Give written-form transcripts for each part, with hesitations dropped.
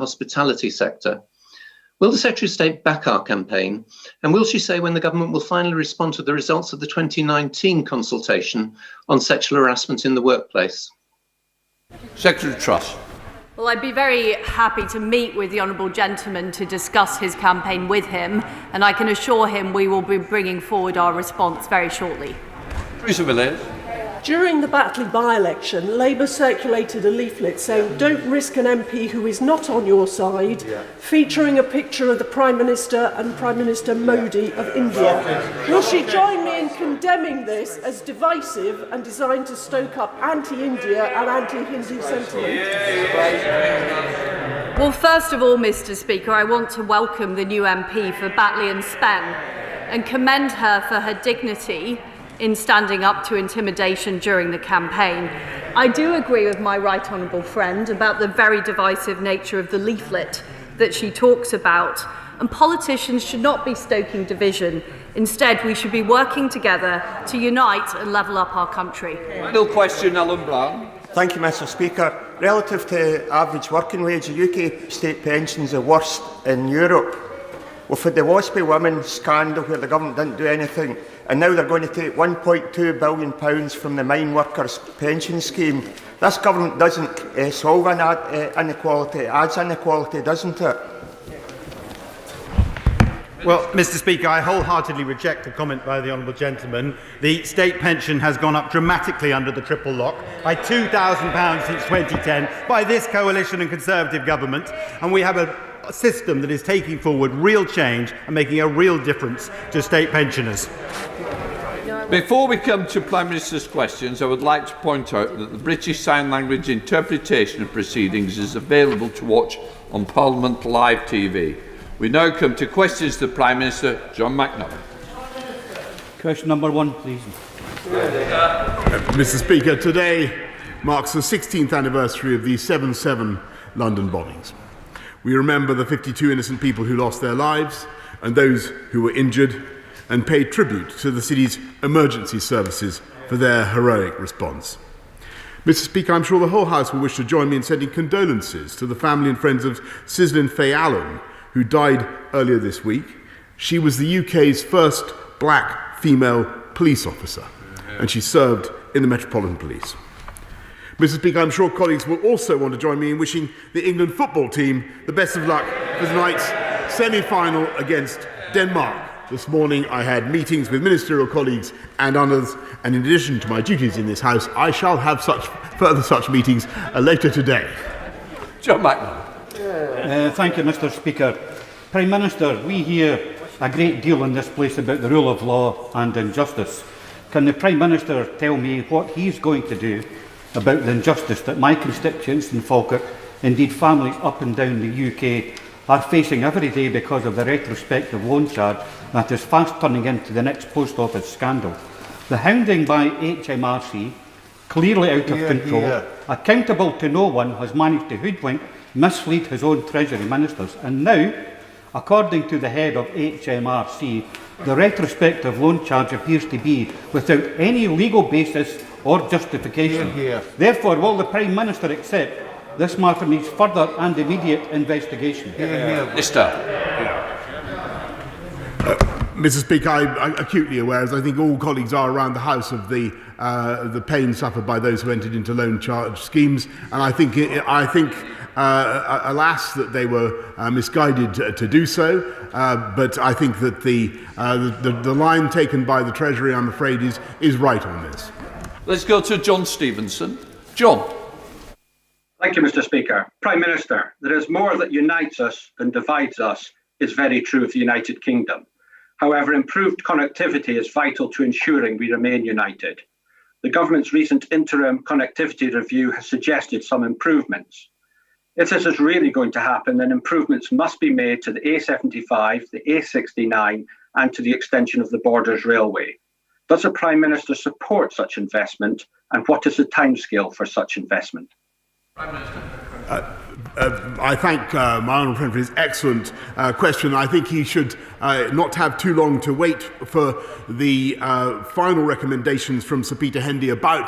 hospitality sector. Will the Secretary of State back our campaign? And will she say when the government will finally respond to the results of the 2019 consultation on sexual harassment in the workplace? Secretary Truss. Well, I'd be very happy to meet with the Honourable Gentleman to discuss his campaign with him, and I can assure him we will be bringing forward our response very shortly. Theresa Villiers. During the Batley by-election, Labour circulated a leaflet saying, "Don't risk an MP who is not on your side," featuring a picture of the Prime Minister and Prime Minister Modi of India. Will she join me in condemning this as divisive and designed to stoke up anti-India and anti-Hindu sentiment? Well, first of all, Mr. Speaker, I want to welcome the new MP for Batley and Spen and commend her for her dignity in standing up to intimidation during the campaign. I do agree with my right honourable friend about the very divisive nature of the leaflet that she talks about, and politicians should not be stoking division. Instead, we should be working together to unite and level up our country. Final question, Alan Brown. Thank you, Mr. Speaker. Relative to average working wage, the UK state pensions are worst in Europe. We've had the WASPy Women scandal where the government didn't do anything, and now they're going to take £1.2 billion from the mine workers' pension scheme. This government doesn't solve inequality, it adds inequality, doesn't it? Well, Mr. Speaker, I wholeheartedly reject the comment by the honourable gentleman. The state pension has gone up dramatically under the triple lock by £2,000 since 2010 by this coalition and Conservative government, and we have a system that is taking forward real change and making a real difference to state pensioners. Before we come to Prime Minister's questions, I would like to point out that the British Sign Language interpretation of proceedings is available to watch on Parliament Live TV. We now come to questions to the Prime Minister. John McNaught. Question number one, please. Mr. Speaker, today marks the 16th anniversary of the 7/7 London bombings. We remember the 52 innocent people who lost their lives and those who were injured, and pay tribute to the city's emergency services for their heroic response. Mr. Speaker, I'm sure the whole House will wish to join me in sending condolences to the family and friends of Sislin Faye Allen, who died earlier this week. She was the UK's first black female police officer, and she served in the Metropolitan Police. Mr. Speaker, I'm sure colleagues will also want to join me in wishing the England football team the best of luck for tonight's semi-final against Denmark. This morning I had meetings with ministerial colleagues and others, and in addition to my duties in this House, I shall have further such meetings later today. John McNaught. Thank you, Mr. Speaker. Prime Minister, we hear a great deal in this place about the rule of law and injustice. Can the Prime Minister tell me what he's going to do about the injustice that my constituents in Falkirk, indeed families up and down the UK, are facing every day because of the retrospective loan charge that is fast turning into the next post office scandal? The hounding by HMRC, clearly out of control, accountable to no one, has managed to hoodwink, mislead his own Treasury ministers. And now, according to the head of HMRC, the retrospective loan charge appears to be without any legal basis or justification. Therefore, will the Prime Minister accept this matter needs further and immediate investigation? Minister. Mr. Speaker, I'm acutely aware, as I think all colleagues are around the House, of the pain suffered by those who entered into loan charge schemes, and I think alas, that they were misguided to do so. But I think that the line taken by the Treasury, I'm afraid, is right on this. Let's go to John Stevenson. John. Thank you, Mr. Speaker. Prime Minister, there is more that unites us than divides us is very true of the United Kingdom. However, improved connectivity is vital to ensuring we remain united. The government's recent interim connectivity review has suggested some improvements. If this is really going to happen, then improvements must be made to the A75, the A69, and to the extension of the Borders Railway. Does the Prime Minister support such investment, and what is the timescale for such investment? Prime Minister. I thank my honourable friend for his excellent question. I think he should not have too long to wait for the final recommendations from Sir Peter Hendy about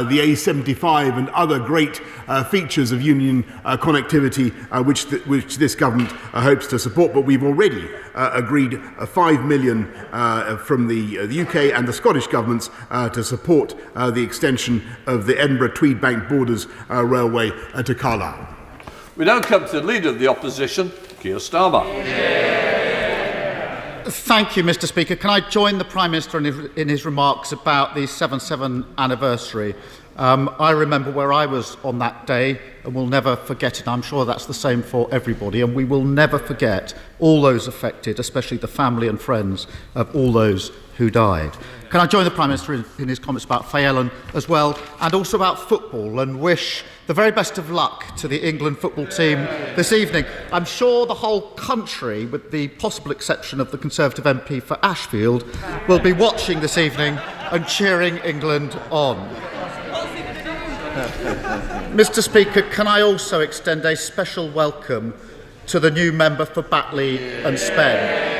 the A75 and other great features of union connectivity which this government hopes to support. But we've already agreed 5 million from the UK and the Scottish governments to support the extension of the Edinburgh-Tweed Bank Borders Railway to Carlisle. We now come to the Leader of the Opposition, Keir Starmer. Thank you, Mr. Speaker. Can I join the Prime Minister in his remarks about the 7/7 anniversary? I remember where I was on that day and will never forget it. I'm sure that's the same for everybody, and we will never forget all those affected, especially the family and friends of all those who died. Can I join the Prime Minister in his comments about Faye as well, and also about football, and wish the very best of luck to the England football team this evening. I'm sure the whole country, with the possible exception of the Conservative MP for Ashfield, will be watching this evening and cheering England on. Mr. Speaker, can I also extend a special welcome to the new member for Batley and Spen?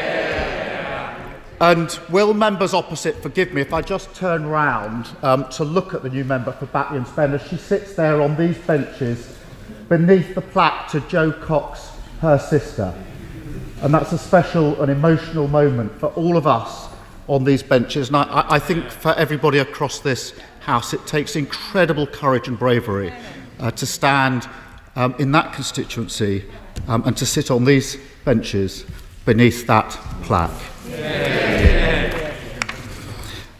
And will members opposite forgive me if I just turn round to look at the new member for Batley and Spen as she sits there on these benches beneath the plaque to Jo Cox, her sister. And that's a special and emotional moment for all of us on these benches. And I think for everybody across this House, it takes incredible courage and bravery to stand in that constituency and to sit on these benches beneath that plaque.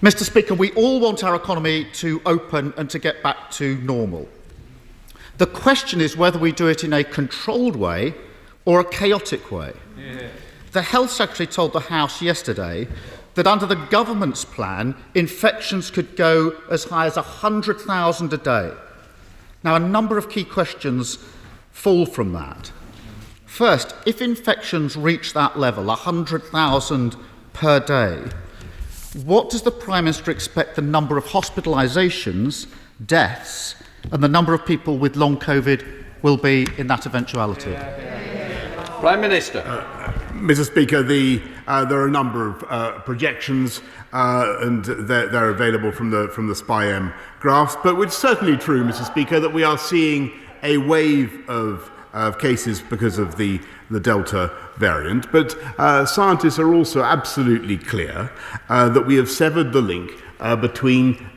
Mr. Speaker, we all want our economy to open and to get back to normal. The question is whether we do it in a controlled way or a chaotic way. The Health Secretary told the House yesterday that under the government's plan, infections could go as high as 100,000 a day. Now, a number of key questions fall from that. First, if infections reach that level, 100,000 per day, what does the Prime Minister expect the number of hospitalisations, deaths, and the number of people with long COVID will be in that eventuality? Prime Minister. Mr. Speaker, there are a number of projections, and they're available from the SPI-M graphs. But it's certainly true, Mr. Speaker, that we are seeing a wave of cases because of the Delta variant. But scientists are also absolutely clear that we have severed the link between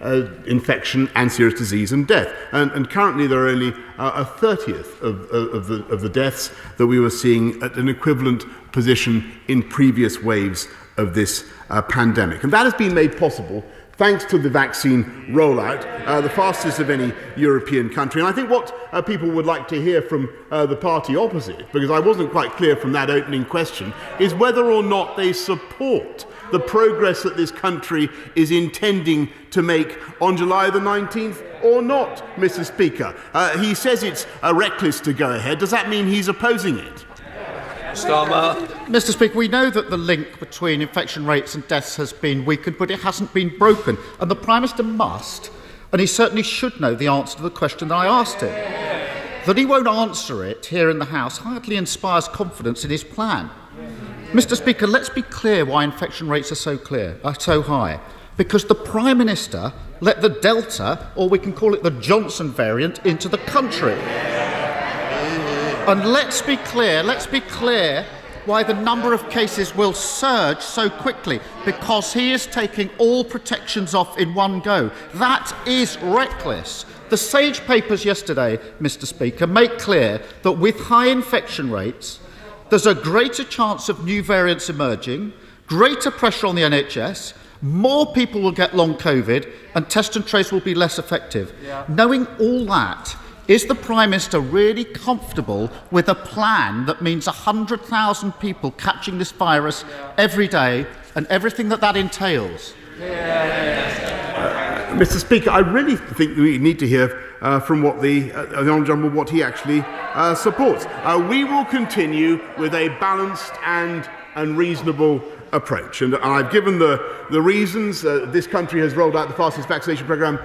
infection and serious disease and death. And currently there are only a 30th of the deaths that we were seeing at an equivalent position in previous waves of this pandemic. And that has been made possible thanks to the vaccine rollout, the fastest of any European country. And I think what people would like to hear from the party opposite, because I wasn't quite clear from that opening question, is whether or not they support the progress that this country is intending to make on July the 19th or not, Mr. Speaker. He says it's reckless to go ahead. Does that mean he's opposing it? Starmer. Mr. Speaker, we know that the link between infection rates and deaths has been weakened, but it hasn't been broken. And the Prime Minister must, and he certainly should know the answer to the question that I asked him. That he won't answer it here in the House hardly inspires confidence in his plan. Mr. Speaker, let's be clear why infection rates are so high. Because the Prime Minister let the Delta, or we can call it the Johnson variant, into the country. And let's be clear why the number of cases will surge so quickly, because he is taking all protections off in one go. That is reckless. The SAGE papers yesterday, Mr. Speaker, make clear that with high infection rates, there's a greater chance of new variants emerging, greater pressure on the NHS, more people will get long COVID, and test and trace will be less effective. Knowing all that, is the Prime Minister really comfortable with a plan that means 100,000 people catching this virus every day and everything that entails? Mr. Speaker, I really think we need to hear from what the Honourable Gentleman what he actually supports. We will continue with a balanced and reasonable approach. And I've given the reasons. This country has rolled out the fastest vaccination programme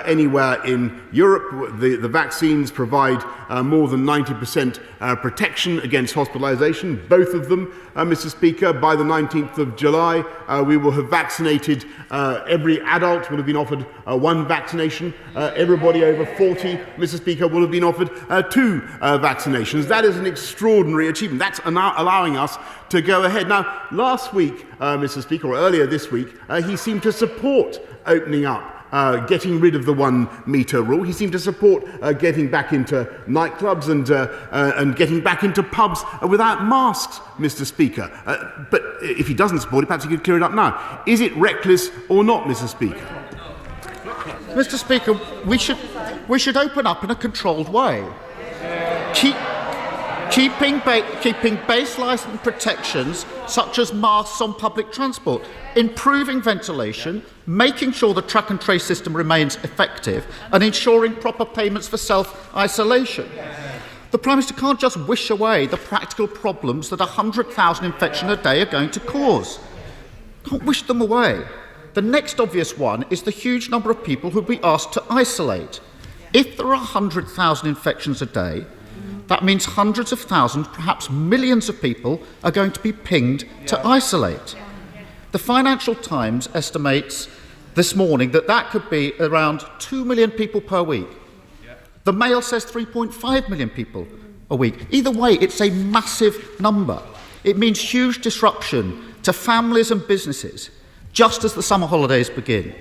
anywhere in Europe. The vaccines provide more than 90% protection against hospitalisation, both of them, Mr. Speaker. By the 19th of July, we will have vaccinated, every adult will have been offered one vaccination. Everybody over 40, Mr. Speaker, will have been offered 2 vaccinations. That is an extraordinary achievement. That's allowing us to go ahead. Now, last week, Mr. Speaker, or earlier this week, he seemed to support opening up, getting rid of the 1 metre rule. He seemed to support getting back into nightclubs and getting back into pubs without masks, Mr. Speaker. But if he doesn't support it, perhaps he could clear it up now. Is it reckless or not, Mr. Speaker? Mr. Speaker, we should open up in a controlled way. Keeping baseline protections such as masks on public transport, improving ventilation, making sure the track and trace system remains effective, and ensuring proper payments for self-isolation. The Prime Minister can't just wish away the practical problems that 100,000 infections a day are going to cause. Can't wish them away. The next obvious one is the huge number of people who will be asked to isolate. If there are 100,000 infections a day, that means hundreds of thousands, perhaps millions of people are going to be pinged to isolate. The Financial Times estimates this morning that could be around 2 million people per week. The Mail says 3.5 million people a week. Either way, it's a massive number. It means huge disruption to families and businesses just as the summer holidays begin.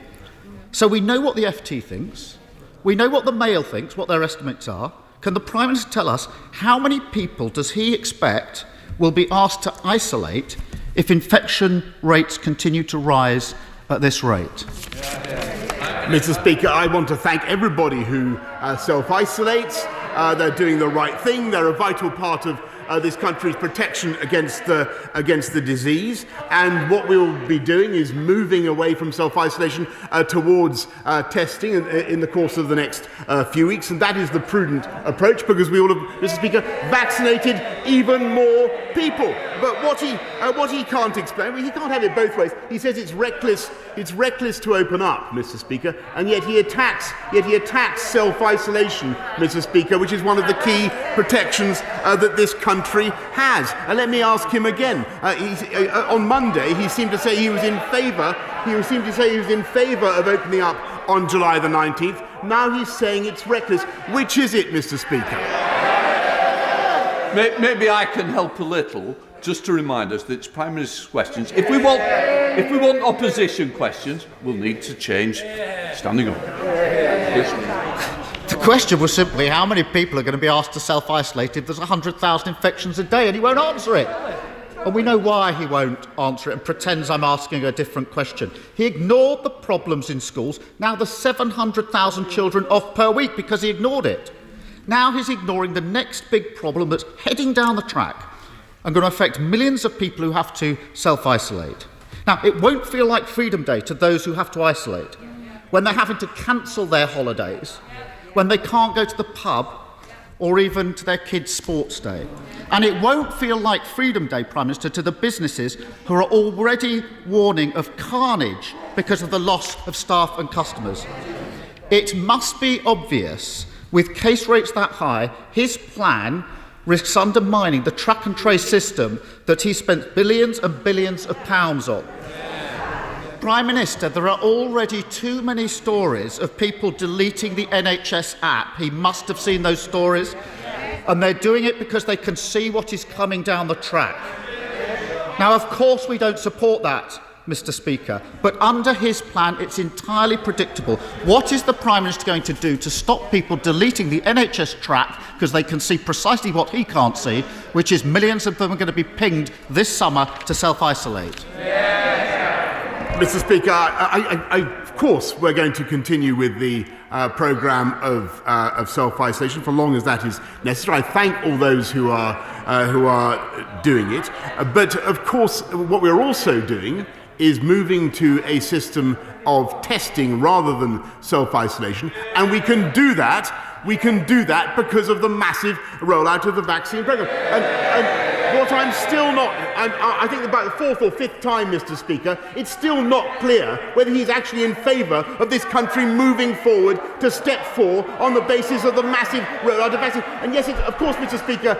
So we know what the FT thinks. We know what the Mail thinks, what their estimates are. Can the Prime Minister tell us how many people does he expect will be asked to isolate if infection rates continue to rise at this rate? Mr. Speaker, I want to thank everybody who self-isolates. They're doing the right thing. They're a vital part of this country's protection against the disease. And what we will be doing is moving away from self-isolation towards testing in the course of the next few weeks. And that is the prudent approach, because we will have, Mr. Speaker, vaccinated even more people. But what he can't explain, well, he can't have it both ways. He says it's reckless to open up, Mr. Speaker, and yet he attacks self-isolation, Mr. Speaker, which is one of the key protections that this country has. And let me ask him again. On Monday, he seemed to say he was in favour. Of opening up on July the 19th. Now he's saying it's reckless. Which is it, Mr. Speaker? Maybe I can help a little, just to remind us that it's Prime Minister's questions. If we want opposition questions, we'll need to change standing up. The question was simply how many people are going to be asked to self-isolate if there's 100,000 infections a day, and he won't answer it. And we know why he won't answer it and pretends I'm asking a different question. He ignored the problems in schools. Now there's 700,000 children off per week because he ignored it. Now he's ignoring the next big problem that's heading down the track and going to affect millions of people who have to self-isolate. Now, it won't feel like Freedom Day to those who have to isolate, when they're having to cancel their holidays, when they can't go to the pub or even to their kids' sports day. And it won't feel like Freedom Day, Prime Minister, to the businesses who are already warning of carnage because of the loss of staff and customers. It must be obvious, with case rates that high, his plan risks undermining the track and trace system that he spent billions and billions of pounds on. Prime Minister, there are already too many stories of people deleting the NHS app. He must have seen those stories. And they're doing it because they can see what is coming down the track. Now, of course, we don't support that, Mr. Speaker, but under his plan, it's entirely predictable. What is the Prime Minister going to do to stop people deleting the NHS track because they can see precisely what he can't see, which is millions of them are going to be pinged this summer to self-isolate? Mr. Speaker, of course we're going to continue with the programme of self-isolation for long as that is necessary. I thank all those who are doing it. But of course, what we're also doing is moving to a system of testing rather than self-isolation, and we can do that because of the massive rollout of the vaccine programme. what I'm still not, I think about the fourth or fifth time, Mr. Speaker, it's still not clear whether he's actually in favour of this country moving forward to step 4 on the basis of the massive rollout of vaccines. And yes, of course, Mr. Speaker,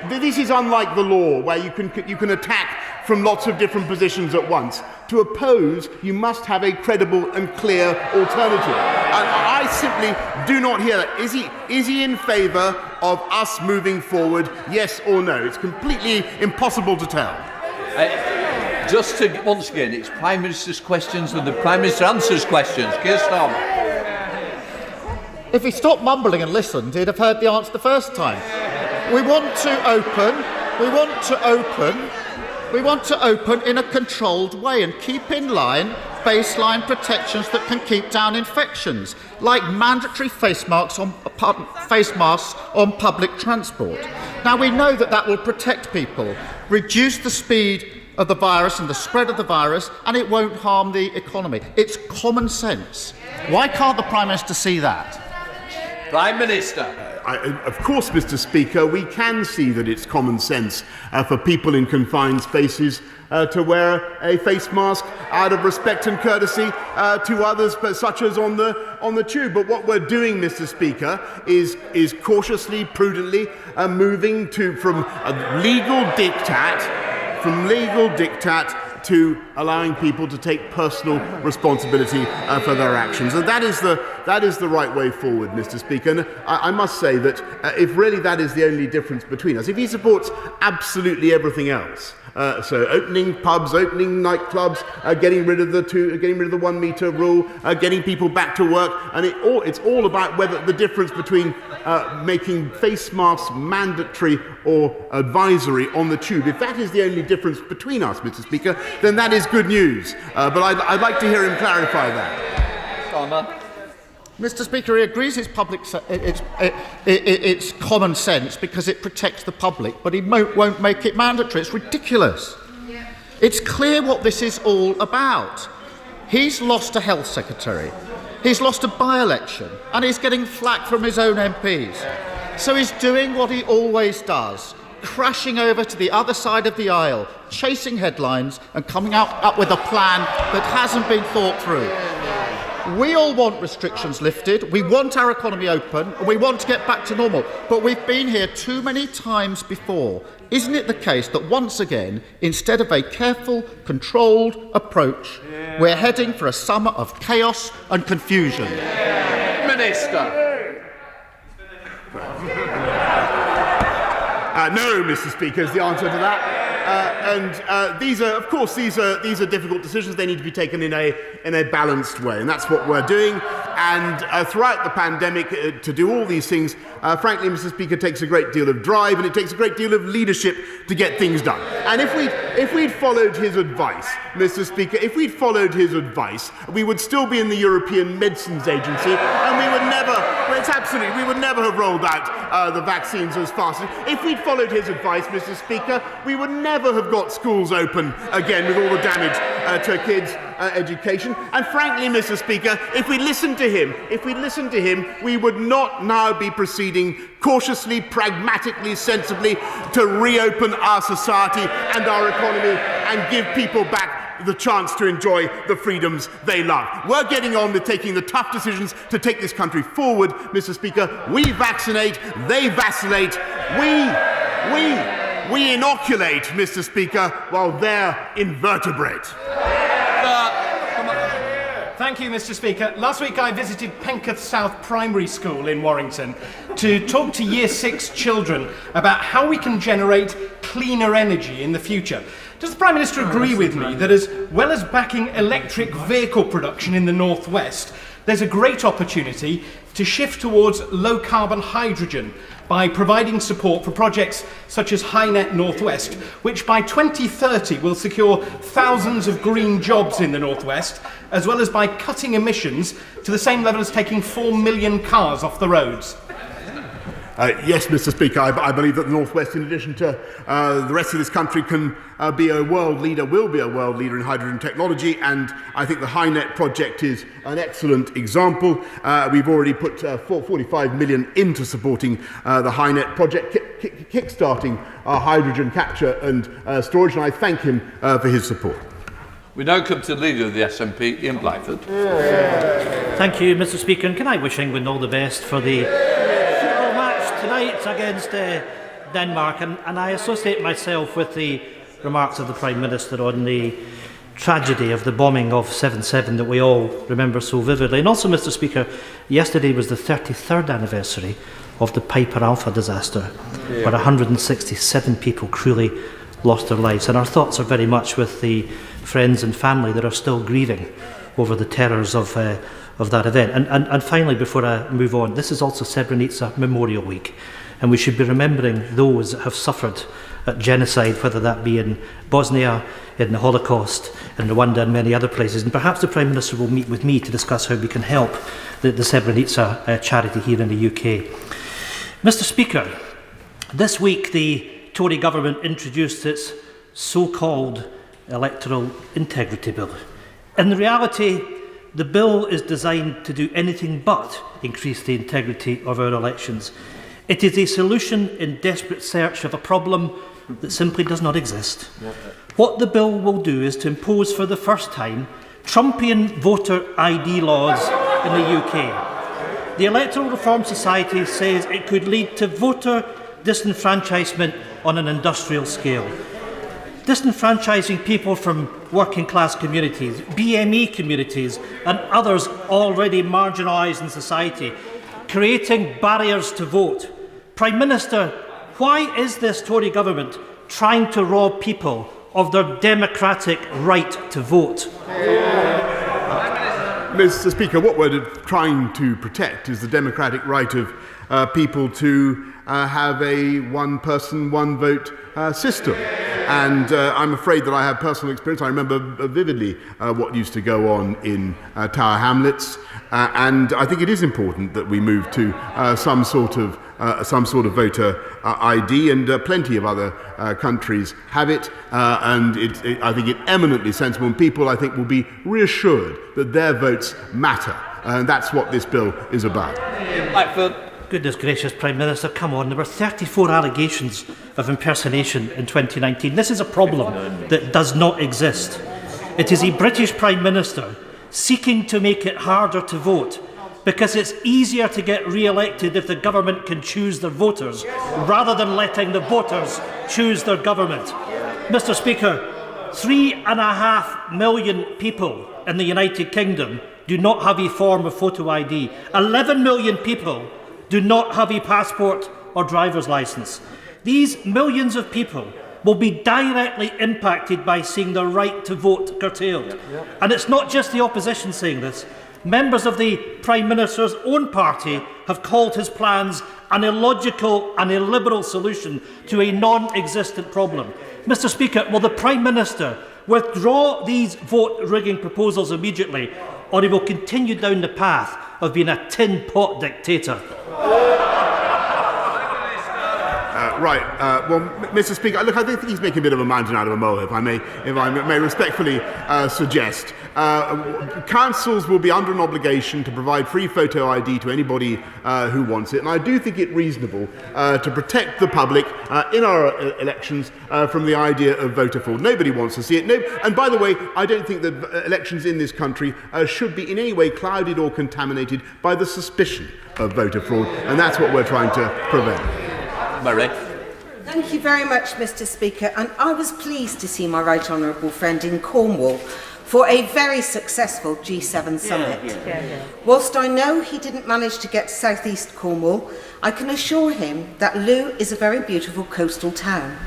this is unlike the law, where you can attack from lots of different positions at once. To oppose, you must have a credible and clear alternative. And I simply do not hear that. Is he in favour of us moving forward, yes or no? It's completely impossible to tell. Just to, once again, it's Prime Minister's questions and the Prime Minister answers questions. Keir Starmer. If he stopped mumbling and listened, he'd have heard the answer the first time. We want to open in a controlled way and keep in line baseline protections that can keep down infections, like mandatory face masks on public transport. Now, we know that will protect people, reduce the speed of the virus and the spread of the virus, and it won't harm the economy. It's common sense. Why can't the Prime Minister see that? Prime Minister. Of course, Mr. Speaker, we can see that it's common sense for people in confined spaces to wear a face mask out of respect and courtesy to others, such as on the tube. But what we're doing, Mr. Speaker, is cautiously, prudently moving from legal diktat to allowing people to take personal responsibility for their actions. And that is the right way forward, Mr. Speaker. And I must say that if really that is the only difference between us, if he supports absolutely everything else, so opening pubs, opening nightclubs, getting rid of the 1 metre rule, getting people back to work, and it's all about whether the difference between making face masks mandatory or advisory on the tube. If that is the only difference between us, Mr. Speaker, then that is good news. But I'd like to hear him clarify that. Starmer. Mr. Speaker, he agrees it's common sense because it protects the public, but he won't make it mandatory. It's ridiculous. Yeah. It's clear what this is all about. He's lost a health secretary, he's lost a by-election, and he's getting flack from his own MPs. So he's doing what he always does, crashing over to the other side of the aisle, chasing headlines and coming up with a plan that hasn't been thought through. We all want restrictions lifted, we want our economy open, and we want to get back to normal. But we've been here too many times before. Isn't it the case that once again, instead of a careful, controlled approach, we're heading for a summer of chaos and confusion? Minister. No, Mr. Speaker, is the answer to that. These are difficult decisions. They need to be taken in a balanced way, and that's what we're doing. And throughout the pandemic, to do all these things, frankly, Mr. Speaker, takes a great deal of drive and it takes a great deal of leadership to get things done. And if we'd followed his advice, Mr. Speaker, we would still be in the European Medicines Agency, and we would never have rolled out the vaccines as fast. If we'd followed his advice, Mr. Speaker, we would never have got schools open again with all the damage to kids' education. And frankly, Mr. Speaker, if we listened to him, we would not now be proceeding cautiously, pragmatically, sensibly to reopen our society and our economy and give people back the chance to enjoy the freedoms they love. We're getting on with taking the tough decisions to take this country forward, Mr. Speaker. We vaccinate, they vacillate. We inoculate, Mr. Speaker, while they're invertebrate. Thank you, Mr. Speaker. Last week I visited Penketh South Primary School in Warrington to talk to Year 6 children about how we can generate cleaner energy in the future. Does the Prime Minister agree with me that as well as backing electric vehicle production in the North West, there's a great opportunity to shift towards low-carbon hydrogen by providing support for projects such as HyNet Northwest, which by 2030 will secure thousands of green jobs in the Northwest, as well as by cutting emissions to the same level as taking 4 million cars off the roads? Yes, Mr. Speaker, I believe that the North West, in addition to the rest of this country, can be a world leader, will be a world leader in hydrogen technology, and I think the HyNet project is an excellent example. We've already put 45 million into supporting the HyNet project, kick-starting hydrogen capture and storage, and I thank him for his support. We now come to the Leader of the SNP, Ian Blackford. Thank you, Mr. Speaker, and can I wish England all the best for the football match tonight against Denmark, and I associate myself with the remarks of the Prime Minister on the tragedy of the bombing of 7/7 that we all remember so vividly. And also, Mr. Speaker, yesterday was the 33rd anniversary of the Piper Alpha disaster, where 167 people cruelly lost their lives. And our thoughts are very much with the friends and family that are still grieving over the terrors of that event. And finally, before I move on, this is also Srebrenica Memorial Week, and we should be remembering those that have suffered at genocide, whether that be in Bosnia, in the Holocaust, in Rwanda and many other places. And perhaps the Prime Minister will meet with me to discuss how we can help the Srebrenica charity here in the UK. Mr. Speaker, this week the Tory government introduced its so-called electoral integrity bill. In reality, the bill is designed to do anything but increase the integrity of our elections. It is a solution in desperate search of a problem that simply does not exist. What the bill will do is to impose for the first time Trumpian voter ID laws in the UK. The Electoral Reform Society says it could lead to voter disenfranchisement on an industrial scale. Disenfranchising people from working class communities, BME communities and others already marginalised in society, creating barriers to vote. Prime Minister, why is this Tory government trying to rob people of their democratic right to vote? Mr. Speaker, what we're trying to protect is the democratic right of people to have a one-person, one-vote system. And I'm afraid that I have personal experience. I remember vividly what used to go on in Tower Hamlets, and I think it is important that we move to some sort of voter ID, and plenty of other countries have it, and I think it's eminently sensible, and people, I think, will be reassured that their votes matter, and that's what this bill is about. Goodness gracious, Prime Minister, come on. There were 34 allegations of impersonation in 2019. This is a problem that does not exist. It is a British Prime Minister seeking to make it harder to vote because it's easier to get re-elected if the government can choose their voters rather than letting the voters choose their government. Mr. Speaker, 3.5 million people in the United Kingdom do not have a form of photo ID. 11 million people do not have a passport or driver's licence. These millions of people will be directly impacted by seeing their right to vote curtailed. And it's not just the opposition saying this. Members of the Prime Minister's own party have called his plans an illogical and illiberal solution to a non-existent problem. Mr. Speaker, will the Prime Minister withdraw these vote-rigging proposals immediately, or he will continue down the path of being a tin pot dictator? Well, Mr. Speaker, look, I think he's making a bit of a mountain out of a molehill, if I may respectfully suggest. Councils will be under an obligation to provide free photo ID to anybody who wants it, and I do think it reasonable to protect the public in our elections from the idea of voter fraud. Nobody wants to see it. And by the way, I don't think that elections in this country should be in any way clouded or contaminated by the suspicion of voter fraud, and that's what we're trying to prevent. Murray. Thank you very much, Mr. Speaker, and I was pleased to see my right honourable friend in Cornwall for a very successful G7 summit. Whilst I know he didn't manage to get to South East Cornwall, I can assure him that Looe is a very beautiful coastal town.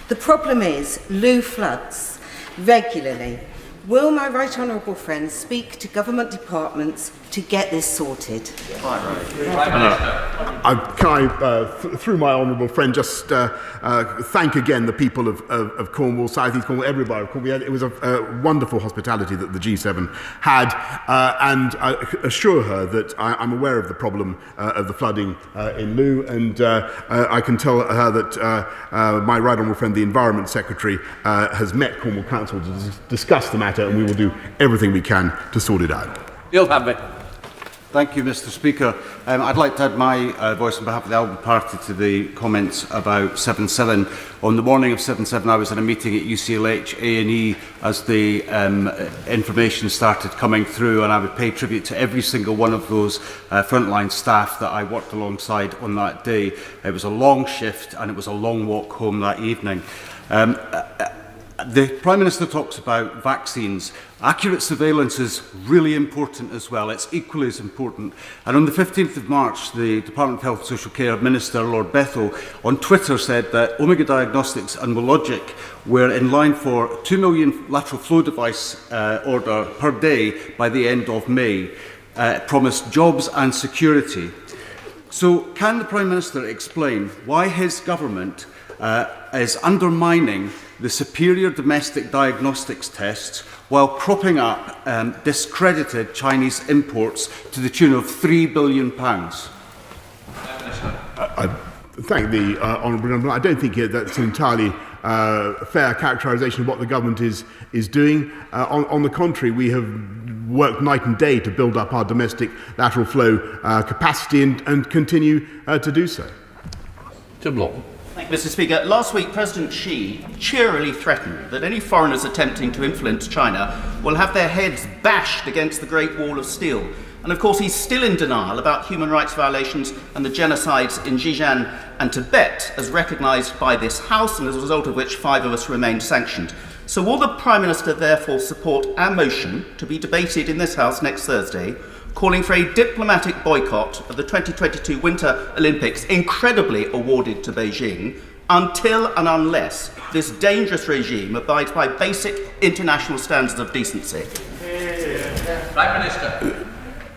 The problem is Looe floods regularly. Will my right honourable friend speak to government departments to get this sorted? Through my honourable friend, just thank again the people of Cornwall, South East Cornwall, everybody of Cornwall. It was a wonderful hospitality that the G7 had, and I assure her that I'm aware of the problem of the flooding in Loo, and I can tell her that my right honourable friend, the Environment Secretary, has met Cornwall Council to discuss the matter, and we will do everything we can to sort it out. You'll have it. Thank you, Mr. Speaker. I'd like to add my voice on behalf of the Albion Party to the comments about 7-7. On the morning of 7-7, I was in a meeting at UCLH A&E as the information started coming through, and I would pay tribute to every single one of those frontline staff that I worked alongside on that day. It was a long shift, and it was a long walk home that evening. The Prime Minister talks about vaccines. Accurate surveillance is really important as well. It's equally as important. And on the 15th of March, the Department of Health and Social Care Minister, Lord Bethell, on Twitter said that Omega Diagnostics and Willogic were in line for 2 million lateral flow device order per day by the end of May. Promised jobs and security. So can the Prime Minister explain why his government is undermining the superior domestic diagnostics tests while propping up discredited Chinese imports to the tune of £3 billion? I thank the honourable member. I don't think that's an entirely fair characterisation of what the government is doing. On the contrary, we have worked night and day to build up our domestic lateral flow capacity and continue to do so. Tim Lawton. Thank you, Mr. Speaker. Last week, President Xi cheerily threatened that any foreigners attempting to influence China will have their heads bashed against the Great Wall of Steel. And of course, he's still in denial about human rights violations and the genocides in Xinjiang and Tibet, as recognised by this House, and as a result of which 5 of us remained sanctioned. So will the Prime Minister therefore support our motion to be debated in this House next Thursday, calling for a diplomatic boycott of the 2022 Winter Olympics, incredibly awarded to Beijing, until and unless this dangerous regime abides by basic international standards of decency? Prime Minister.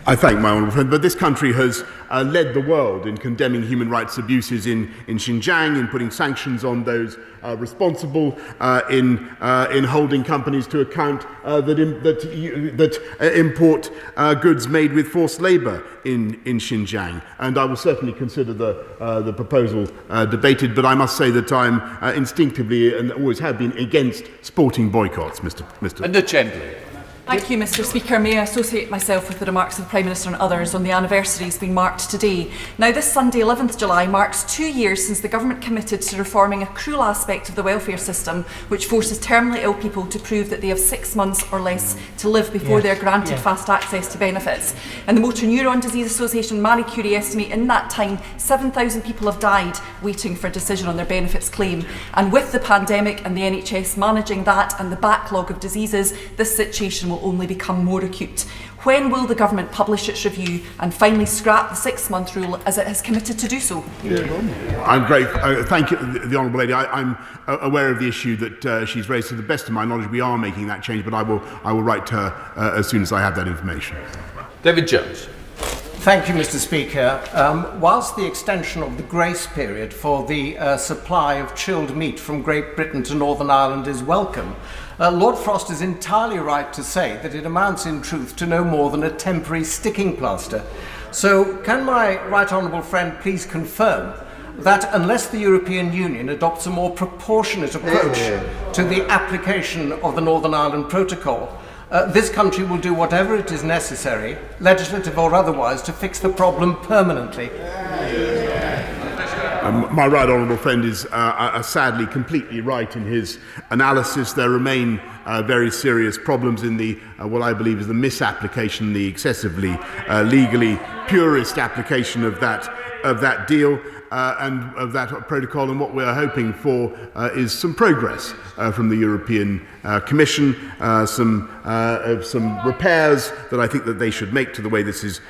I thank my honourable friend, but this country has led the world in condemning human rights abuses in Xinjiang, in putting sanctions on those responsible, in holding companies to account that import goods made with forced labour in Xinjiang. And I will certainly consider the proposal debated, but I must say that I'm instinctively and always have been against sporting boycotts, Mr. And the Chamberlain. Thank you, Mr. Speaker. May I associate myself with the remarks of the Prime Minister and others on the anniversaries being marked today. Now, this Sunday, 11th July, marks 2 years since the Government committed to reforming a cruel aspect of the welfare system, which forces terminally ill people to prove that they have 6 months or less to live before they're granted fast access to benefits. And the Motor Neuron Disease Association, Marie Curie, estimate in that time 7,000 people have died waiting for a decision on their benefits claim. And with the pandemic and the NHS managing that and the backlog of diseases, this situation will only become more acute. When will the Government publish its review and finally scrap the 6-month rule as it has committed to do so? I'm great. Thank you, the Honourable Lady. I'm aware of the issue that she's raised. To the best of my knowledge, we are making that change, but I will write to her as soon as I have that information. David Jones. Thank you, Mr. Speaker. Whilst the extension of the grace period for the supply of chilled meat from Great Britain to Northern Ireland is welcome, Lord Frost is entirely right to say that it amounts in truth to no more than a temporary sticking plaster. So can my right honourable friend please confirm that unless the European Union adopts a more proportionate approach to the application of the Northern Ireland Protocol, this country will do whatever it is necessary, legislative or otherwise, to fix the problem permanently? My right honourable friend is sadly completely right in his analysis. There remain very serious problems in the what I believe is the misapplication, the excessively legally purist application of that deal and of that protocol. And what we are hoping for is some progress from the European Commission, some repairs that I think that they should make to the way this is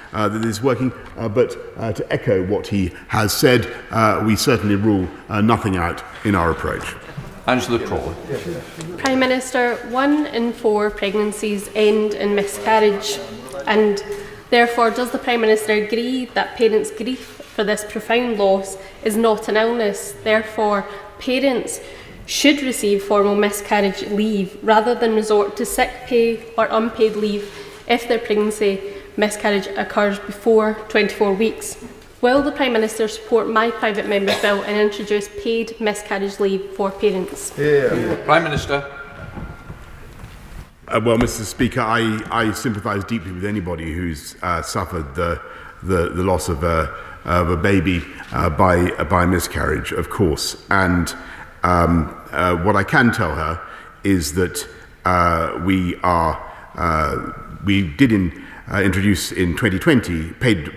working. But to echo what he has said, we certainly rule nothing out in our approach. Angela Crawley. Prime Minister, 1 in 4 pregnancies end in miscarriage, and Therefore, does the Prime Minister agree that parents' grief for this profound loss is not an illness? Therefore, parents should receive formal miscarriage leave rather than resort to sick pay or unpaid leave if their pregnancy miscarriage occurs before 24 weeks. Will the Prime Minister support my private member's bill and introduce paid miscarriage leave for parents? Prime Minister. Well, Mr. Speaker, I sympathise deeply with anybody who's suffered the loss of a baby by miscarriage, of course. And what I can tell her is that we did introduce in 2020 paid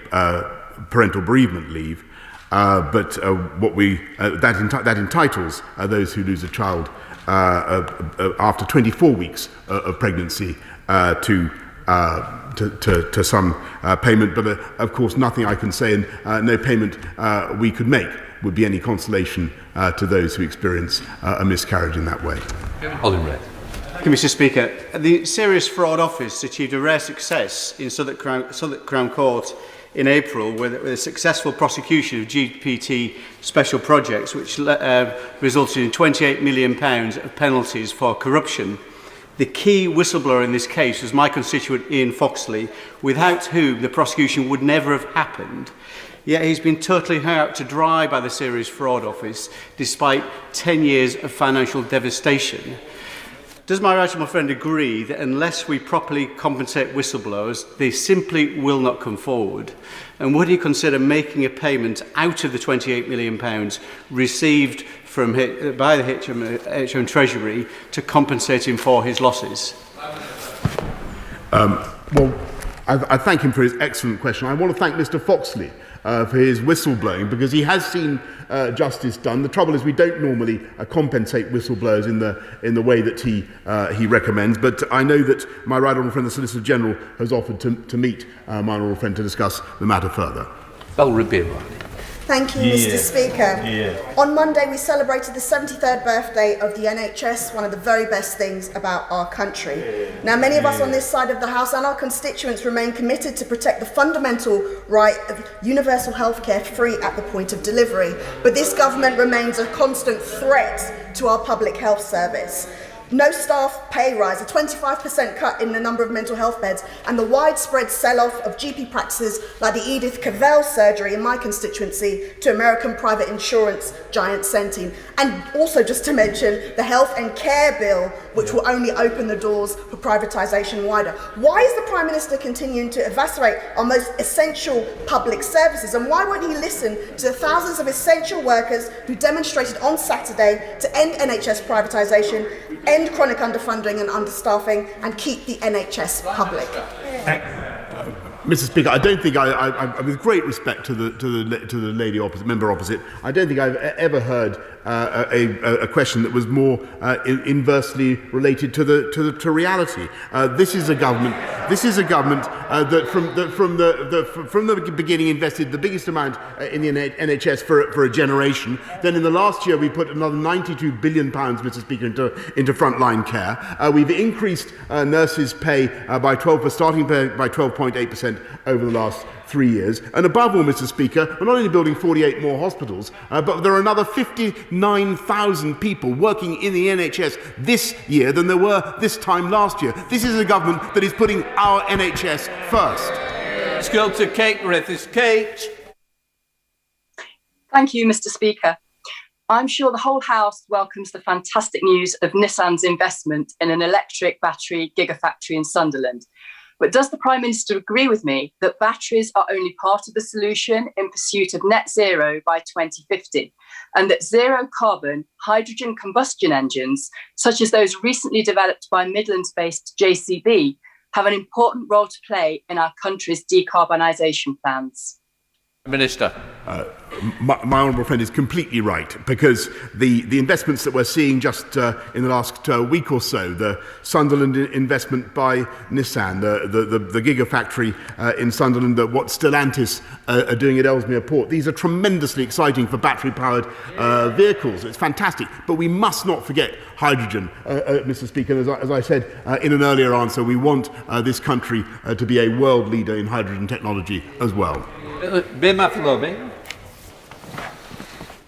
parental bereavement leave, but that entitles those who lose a child after 24 weeks of pregnancy to some payment, but of course nothing I can say, and no payment we could make would be any consolation to those who experience a miscarriage in that way. Thank you, Mr. Speaker. The Serious Fraud Office achieved a rare success in Southwark Crown Court in April with a successful prosecution of GPT special projects, which resulted in £28 million of penalties for corruption. The key whistleblower in this case was my constituent Ian Foxley, without whom the prosecution would never have happened. Yet he's been totally hung out to dry by the Serious Fraud Office, despite 10 years of financial devastation. Does my right honourable friend agree that unless we properly compensate whistleblowers, they simply will not come forward? And would he consider making a payment out of the £28 million received by the HM Treasury to compensate him for his losses? Well, I thank him for his excellent question. I want to thank Mr. Foxley for his whistleblowing, because he has seen justice done. The trouble is we don't normally compensate whistleblowers in the way that he recommends, but I know that my right honourable friend, the Solicitor General, has offered to meet my honourable friend to discuss the matter further. Thank you, Mr. Speaker. On Monday, we celebrated the 73rd birthday of the NHS, one of the very best things about our country. Now, many of us on this side of the House and our constituents remain committed to protect the fundamental right of universal healthcare free at the point of delivery. But this government remains a constant threat to our public health service. No staff pay rise, a 25% cut in the number of mental health beds, and the widespread sell-off of GP practices like the Edith Cavell surgery in my constituency to American private insurance giant Centene. And also, just to mention, the Health and Care Bill, which will only open the doors for privatisation wider. Why is the Prime Minister continuing to eviscerate our most essential public services? And why won't he listen to the thousands of essential workers who demonstrated on Saturday to end NHS privatisation, end chronic underfunding and understaffing, and keep the NHS public? Mr. Speaker, I don't think with great respect to the lady opposite, member opposite, I don't think I've ever heard a question that was more inversely related to reality. This is a government that from the beginning invested the biggest amount in the NHS for a generation. Then in the last year we put another £92 billion, Mr. Speaker, into frontline care. We've increased nurses' pay starting pay by 12.8% over the last 3 years. And above all, Mr. Speaker, we're not only building 48 more hospitals, but there are another 59,000 people working in the NHS this year than there were this time last year. This is a government that is putting our NHS first. Let's go to Kate Griffiths. Kate. Thank you, Mr. Speaker. I'm sure the whole House welcomes the fantastic news of Nissan's investment in an electric battery gigafactory in Sunderland. But does the Prime Minister agree with me that batteries are only part of the solution in pursuit of net zero by 2050, and that zero carbon hydrogen combustion engines, such as those recently developed by Midlands-based JCB, have an important role to play in our country's decarbonisation plans? Minister. My honourable friend is completely right, because the investments that we're seeing just in the last week or so, the Sunderland investment by Nissan, the Gigafactory in Sunderland, what Stellantis are doing at Ellesmere Port, these are tremendously exciting for battery-powered vehicles. It's fantastic, but we must not forget hydrogen, Mr. Speaker. As I said in an earlier answer, we want this country to be a world leader in hydrogen technology as well.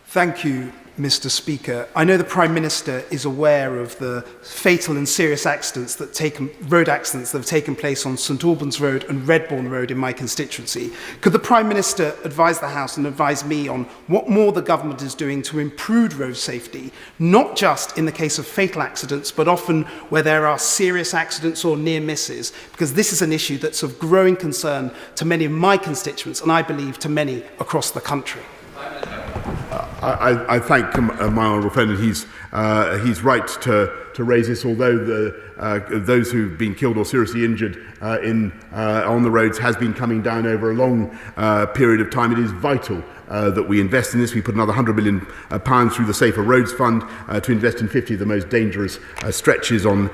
Thank you, Mr. Speaker. I know the Prime Minister is aware of the fatal and serious road accidents that have taken place on St Albans Road and Redbourne Road in my constituency. Could the Prime Minister advise the House and advise me on what more the government is doing to improve road safety, not just in the case of fatal accidents, but often where there are serious accidents or near misses, because this is an issue that's of growing concern to many of my constituents and I believe to many across the country. I thank my honourable friend, and he's right to raise this. Although those who've been killed or seriously injured on the roads has been coming down over a long period of time, it is vital that we invest in this. We put another £100 million through the Safer Roads Fund to invest in 50 of the most dangerous stretches on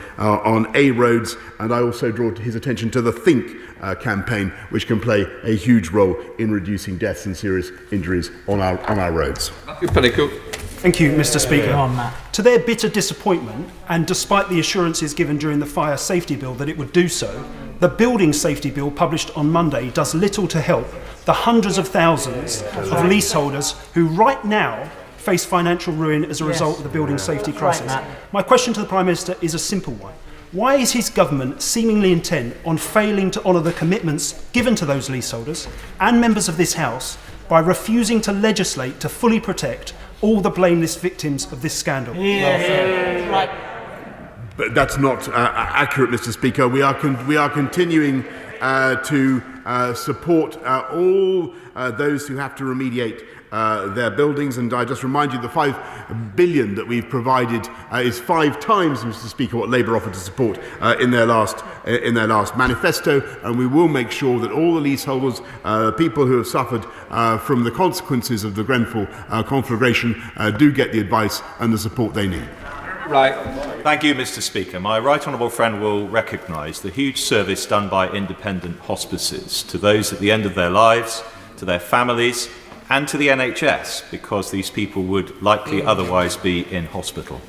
A roads, and I also draw his attention to the Think campaign, which can play a huge role in reducing deaths and serious injuries on our roads. Thank you, Mr. Speaker. To their bitter disappointment, and despite the assurances given during the fire safety bill that it would do so, the building safety bill published on Monday does little to help the hundreds of thousands of leaseholders who right now face financial ruin as a result of the building safety crisis. My question to the Prime Minister is a simple one. Why is his government seemingly intent on failing to honour the commitments given to those leaseholders and members of this House by refusing to legislate to fully protect all the blameless victims of this scandal? But that's not accurate, Mr. Speaker. We are continuing to support all those who have to remediate their buildings, and I just remind you the £5 billion that we've provided is 5 times, Mr. Speaker, what Labour offered to support in their last manifesto, and we will make sure that all the leaseholders, people who have suffered from the consequences of the Grenfell conflagration, do get the advice and the support they need. Right. Thank you, Mr. Speaker. My right honourable friend will recognise the huge service done by independent hospices to those at the end of their lives, to their families, and to the NHS, because these people would likely otherwise be in hospital.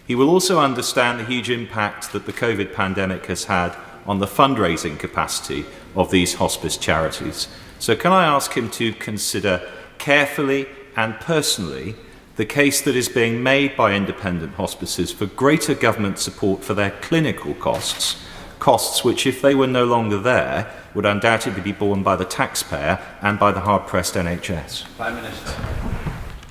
He will also understand the huge impact that the COVID pandemic has had on the fundraising capacity of these hospice charities. So can I ask him to consider carefully and personally the case that is being made by independent hospices for greater government support for their clinical costs which, if they were no longer there, would undoubtedly be borne by the taxpayer and by the hard-pressed NHS. Prime Minister.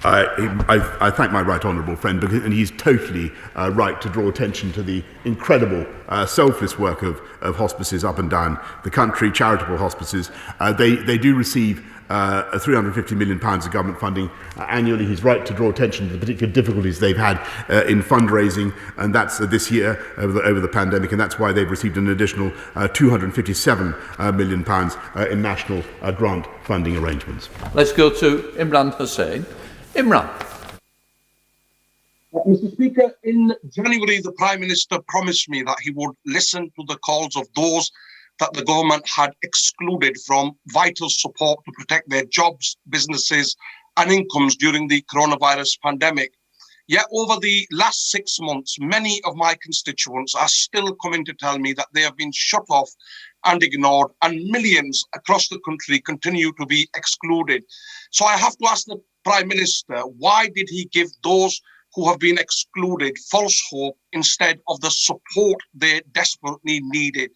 I thank my right honourable friend, and he's totally right to draw attention to the incredible selfless work of hospices up and down the country, charitable hospices. They do receive £350 million of government funding annually. He's right to draw attention to the particular difficulties they've had in fundraising, and that's this year over the pandemic, and that's why they've received an additional £257 million in national grant funding arrangements. Let's go to Imran Hussain. Imran. Mr. Speaker, in January, the Prime Minister promised me that he would listen to the calls of those that the government had excluded from vital support to protect their jobs, businesses, and incomes during the coronavirus pandemic. Yet over the last 6 months, many of my constituents are still coming to tell me that they have been shut off and ignored, and millions across the country continue to be excluded. So I have to ask the Prime Minister, why did he give those who have been excluded false hope instead of the support they desperately needed?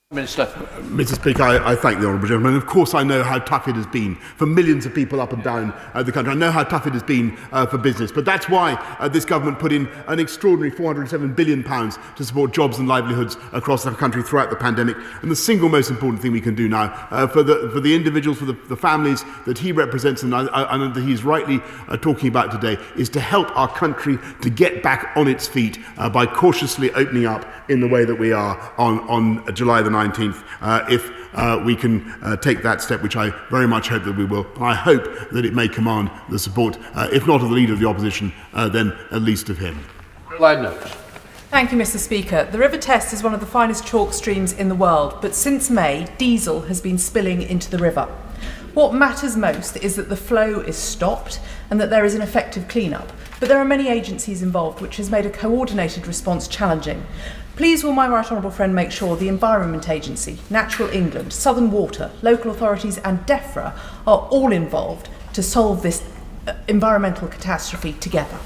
Minister. Mr. Speaker, I thank the honourable gentleman. Of course, I know how tough it has been for millions of people up and down the country. I know how tough it has been for business. But that's why this government put in an extraordinary £407 billion to support jobs and livelihoods across the country throughout the pandemic. And the single most important thing we can do now for the individuals, for the families that he represents and that he's rightly talking about today, is to help our country to get back on its feet by cautiously opening up in the way that we are on July the 19th, if we can take that step, which I very much hope that we will. I hope that it may command the support, if not of the Leader of the Opposition, then at least of him. Thank you, Mr. Speaker. The River Test is one of the finest chalk streams in the world, but since May, diesel has been spilling into the river. What matters most is that the flow is stopped and that there is an effective clean-up. But there are many agencies involved, which has made a coordinated response challenging. Please will my right honourable friend make sure the Environment Agency, Natural England, Southern Water, local authorities and DEFRA are all involved to solve this environmental catastrophe together.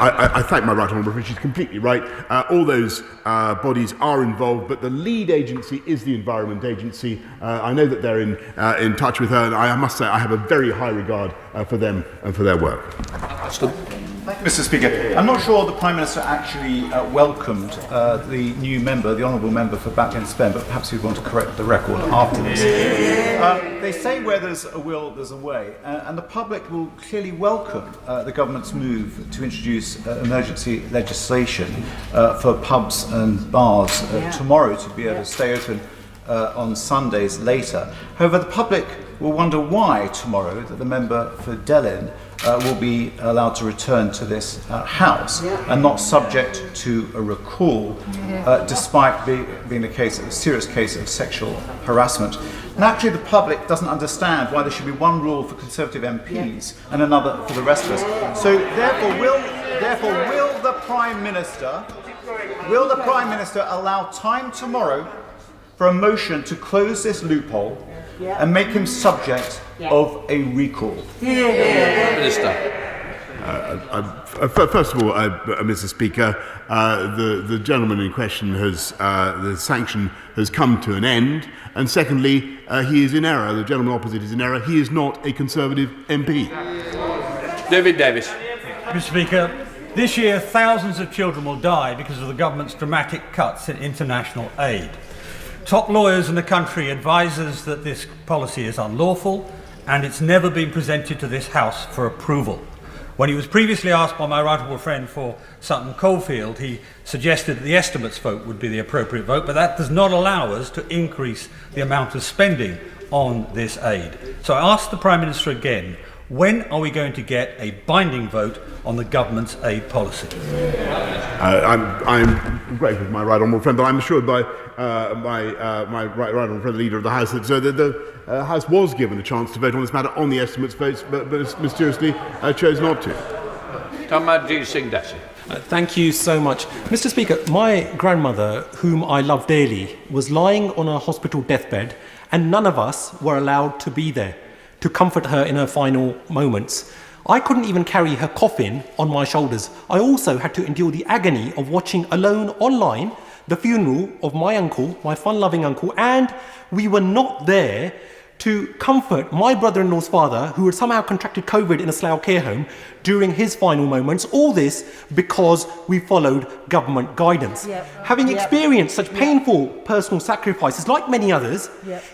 I thank my right honourable friend. She's completely right. All those bodies are involved, but the lead agency is the Environment Agency. I know that they're in touch with her, and I must say I have a very high regard for them and for their work. Thank you, Mr. Speaker. I'm not sure the Prime Minister actually welcomed the new member, the honourable member for Back Against Spain, but perhaps you'd want to correct the record after this. They say where there's a will, there's a way, and the public will clearly welcome the government's move to introduce emergency legislation for pubs and bars tomorrow to be able to stay open on Sundays later. However, the public will wonder why tomorrow that the member for Delyn will be allowed to return to this House and not subject to a recall, despite being a serious case of sexual harassment. Naturally, the public doesn't understand why there should be one rule for Conservative MPs and another for the rest of us. So, therefore, will the Prime Minister allow time tomorrow for a motion to close this loophole and make him subject of a recall? Minister. First of all, Mr. Speaker, the gentleman in question the sanction has come to an end, and secondly, he is in error. The gentleman opposite is in error. He is not a Conservative MP. David Davis. Mr. Speaker, this year thousands of children will die because of the government's dramatic cuts in international aid. Top lawyers in the country advise us that this policy is unlawful and it's never been presented to this House for approval. When he was previously asked by my right honourable friend for Sutton Coldfield, he suggested that the estimates vote would be the appropriate vote, but that does not allow us to increase the amount of spending on this aid. So I ask the Prime Minister again, when are we going to get a binding vote on the government's aid policy? I'm grateful to my right honourable friend, but I'm assured by my right honourable friend, the Leader of the House, that the House was given a chance to vote on this matter on the estimates votes, but mysteriously chose not to. Tamarjit Singh Desi. Thank you so much. Mr. Speaker, my grandmother, whom I love dearly, was lying on a hospital deathbed, and none of us were allowed to be there to comfort her in her final moments. I couldn't even carry her coffin on my shoulders. I also had to endure the agony of watching alone online the funeral of my uncle, my fun-loving uncle, and we were not there to comfort my brother-in-law's father, who had somehow contracted COVID in a Slough care home during his final moments. All this because we followed government guidance. Having experienced such painful personal sacrifices, like many others,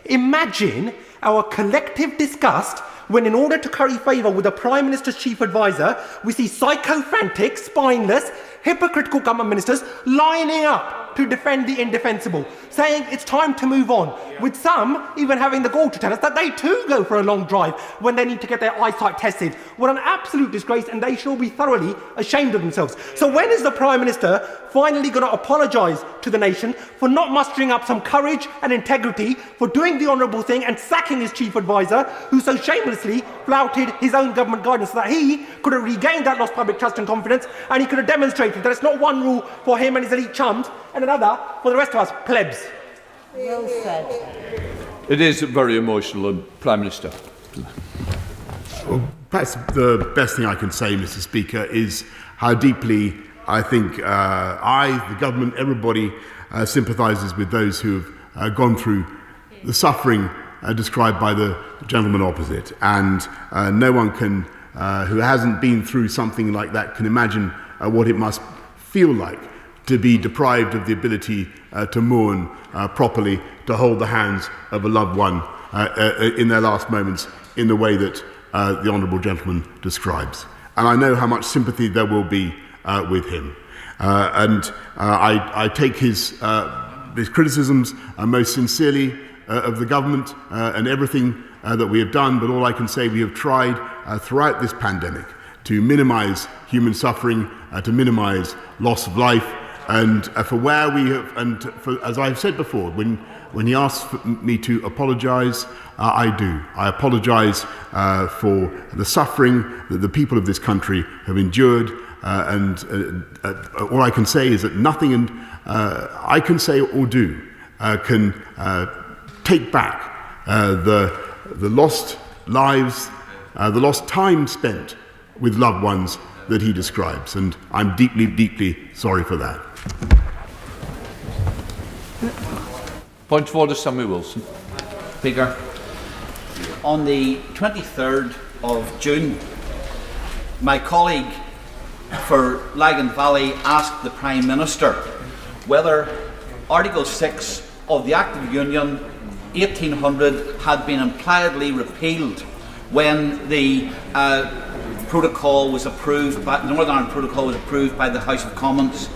imagine our collective disgust when, in order to curry favour with the Prime Minister's chief advisor, we see psychophantic, spineless, hypocritical government ministers lining up to defend the indefensible, saying it's time to move on, with some even having the gall to tell us that they too go for a long drive when they need to get their eyesight tested. What an absolute disgrace, and they shall be thoroughly ashamed of themselves. So when is the Prime Minister finally going to apologise to the nation for not mustering up some courage and integrity, for doing the honourable thing and sacking his chief advisor, who so shamelessly flouted his own government guidance, so that he could have regained that lost public trust and confidence, and he could have demonstrated that it's not one rule for him and his elite chums and another for the rest of us plebs? Well said. It is very emotional, Prime Minister. Well, perhaps the best thing I can say, Mr. Speaker, is how deeply I think the government, everybody sympathises with those who have gone through the suffering described by the gentleman opposite. And no one can, who hasn't been through something like that, can imagine what it must feel like to be deprived of the ability to mourn properly, to hold the hands of a loved one in their last moments in the way that the honourable gentleman describes. And I know how much sympathy there will be with him. And I take his the criticisms most sincerely of the government and everything that we have done, but all I can say, we have tried throughout this pandemic to minimise human suffering, to minimise loss of life, and for where we have, and for, as I've said before, when he asks me to apologise, I do. I apologise for the suffering that the people of this country have endured, and all I can say is that nothing I can say or do can take back the lost lives, the lost time spent with loved ones that he describes, and I'm deeply, deeply sorry for that. Point of order, Samuel Wilson. Speaker, on the 23rd of June, my colleague for Lagan Valley asked the Prime Minister whether Article 6 of the Act of Union 1800 had been impliedly repealed when the protocol was approved, the Northern Ireland Protocol was approved by the House of Commons.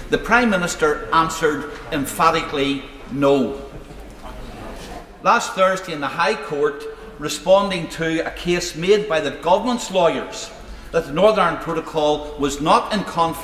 The Prime Minister answered emphatically no. Last Thursday in the High Court, responding to a case made by the government's lawyers that the Northern Ireland Protocol was not in conflict